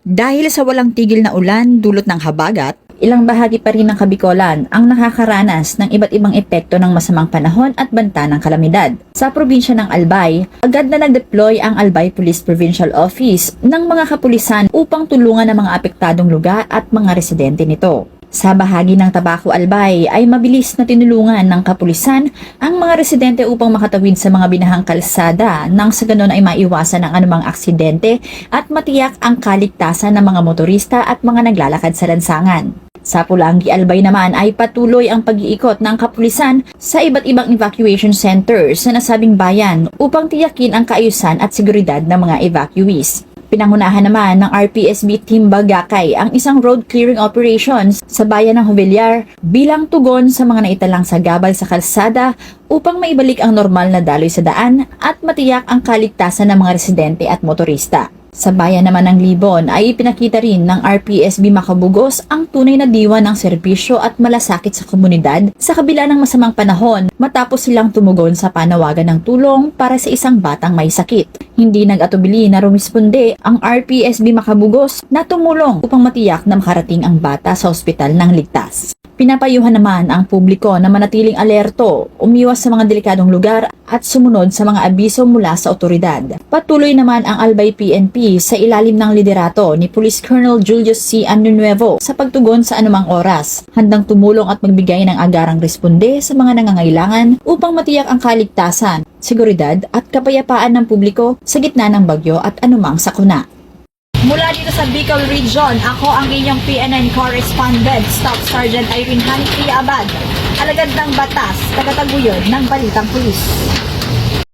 Dahil sa walang tigil na ulan dulot ng habagat, Ilang bahagi pa rin ng Kabikolan ang nakakaranas ng iba't ibang epekto ng masamang panahon at banta ng kalamidad. Sa probinsya ng Albay, agad na nag-deploy ang Albay Police Provincial Office ng mga kapulisan upang tulungan ang mga apektadong lugar at mga residente nito. Sa bahagi ng Tabaco Albay ay mabilis na tinulungan ng kapulisan ang mga residente upang makatawid sa mga binahang kalsada nang sa ganon ay maiwasan ang anumang aksidente at matiyak ang kaligtasan ng mga motorista at mga naglalakad sa lansangan. Sa Pulangi Albay naman ay patuloy ang pag-iikot ng kapulisan sa iba't ibang evacuation centers sa nasabing bayan upang tiyakin ang kaayusan at seguridad ng mga evacuees. Pinangunahan naman ng RPSB Team Bagakay ang isang road clearing operations sa bayan ng Jovellar bilang tugon sa mga naitalang sagabal sa kalsada upang maibalik ang normal na daloy sa daan at matiyak ang kaligtasan ng mga residente at motorista. Sa bayan naman ng Libon ay ipinakita rin ng RPSB Makabugos ang tunay na diwa ng serbisyo at malasakit sa komunidad sa kabila ng masamang panahon matapos silang tumugon sa panawagan ng tulong para sa isang batang may sakit. Hindi nag-atubili na rumisponde ang RPSB Makabugos na tumulong upang matiyak na makarating ang bata sa ospital ng ligtas. Pinapayuhan naman ang publiko na manatiling alerto, umiwas sa mga delikadong lugar at sumunod sa mga abiso mula sa otoridad. Patuloy naman ang Albay PNP sa ilalim ng liderato ni Police Colonel Julius C. Anunuevo sa pagtugon sa anumang oras, handang tumulong at magbigay ng agarang responde sa mga nangangailangan upang matiyak ang kaligtasan, seguridad at kapayapaan ng publiko sa gitna ng bagyo at anumang sakuna. mula dito sa Bicol Region, ako ang inyong PNN correspondent, Staff Sergeant Irene Hanfi Abad, alagad ng batas, tagataguyod ng Balitang Pulis.